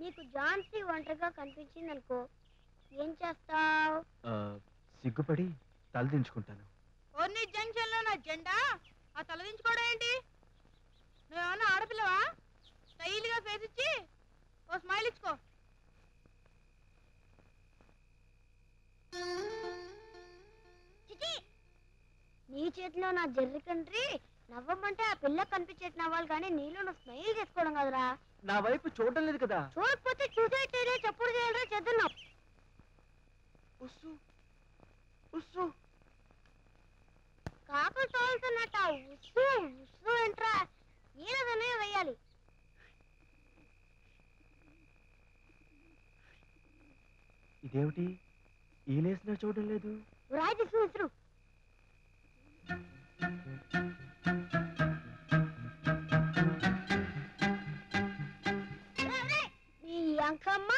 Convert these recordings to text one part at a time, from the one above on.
నీకు ఝాన్సీ ఒంటరిగా కనిపించింది అనుకో, ఏం చేస్తావు? సిగ్గుపడి తలదించుకుంటాను. ఓర్ని జంక్షన్ లో నా జెండా ఆ తలదించుకోవడం ఏంటి? నువ్వేమన్నా ఆడపిల్లవా? స్టైల్ గా ఫేస్ ఇచ్చి ఓ స్మైల్ ఇచ్చుకో. నీ చేతిలో నా జర్రి కంట్రీ నవ్వమంటే ఆ పిల్ల కనిపించేట్టు నవ్వాలి, కానీ నీలో నువ్వు స్మైల్ చేసుకోవడం కదరా. నా వైపు చూడటం లేదు కదా. చూడకపోతే చూసేటేనే చెప్పుడు చేయాలరా చేద్దాం. ఉస్సు ఉస్సు కాకులు తోలుతున్నట్ట ఉస్సు ఉస్సు ఏంట్రా? ఈయనదనే వేయాలి. ఇదేమిటి ఈలేసిన చూడడం లేదు? రాయి తీసుకుని విసురు. నీ అంకమ్మ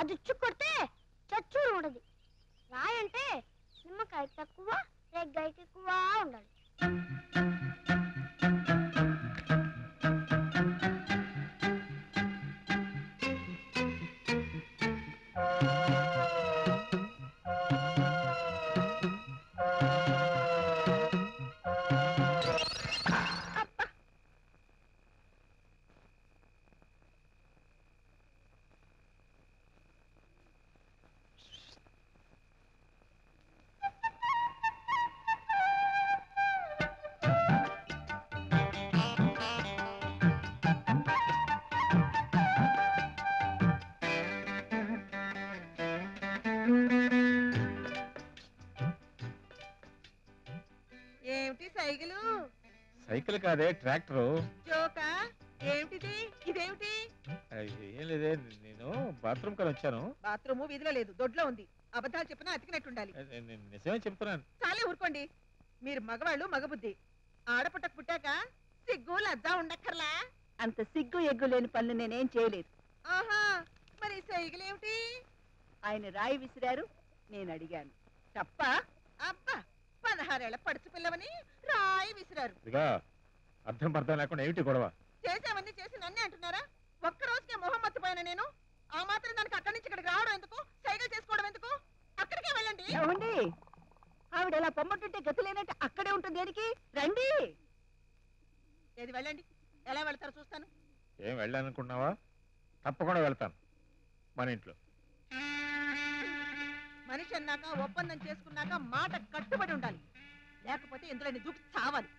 అది కొడితే చచ్చూరు ఉండదు. రాయి అంటే నిమ్మకాయ తక్కువ రెగ్గాయకి ఎక్కువ ఉండాలి. ఏమిటి సైకిలు? సైకిల్ కాదే, ట్రాక్టర్. జోకా? ఏమిటిది? ఇదేమిటి? ఏం లేదే, నేను బాత్రూమ్ కని వచ్చాను. బాత్రూమ్ వీధిలో లేదు, దొడ్లో ఉంది. అబద్ధాలు చెప్పినా అతికినట్టుండాలి. నిజమే చెప్తున్నాను. చాలే ఊరుకోండి. మీరు మగవాళ్ళు మగబుద్ధి. ఆడపుట్టకు పుట్టాక సిగ్గు లజ్జా ఉండక్కర్లా. అంత సిగ్గు ఎగ్గు లేని పనులు నేనేం చేయలేదు. ఆహా, మరి సైకిల్ ఏమిటి? ఆయన రాయి విసిరారు, నేను అడిగాను. తప్ప? అబ్బా, 16 ఏళ్ల పడుచు పిల్లవని రాయి విసిరారు. ఇదిగా అర్థం పర్థం లేకుండా ఏమిటి గొడవ? చేసేవన్నీ చేసి నన్నే అంటున్నారా? ఒక్క రోజుకే మొహం మర్చిపోయినా నేను. ఆ మాత్రం దానికి అక్కడి నుంచి ఇక్కడికి రావడం ఎందుకు? సైకిల్ చేసుకోవడం ఎందుకు? అక్కడికే వెళ్ళండి. ఏమండి, ఆవిడ ఎలా పొమ్మటుంటే గతి లేనట్టు అక్కడే ఉంటుంది. దేనికి? రండి. ఏది వెళ్ళండి. ఎలా వెళ్తారో చూస్తాను. ఏం వెళ్ళాలనుకున్నావా? తప్పకుండా వెళ్తాను. మన ఇంట్లో మనిషి అన్నాక ఒప్పందం చేసుకున్నాక మాట కట్టుబడి ఉండాలి. లేకపోతే ఇందులో దూకి చావాలి.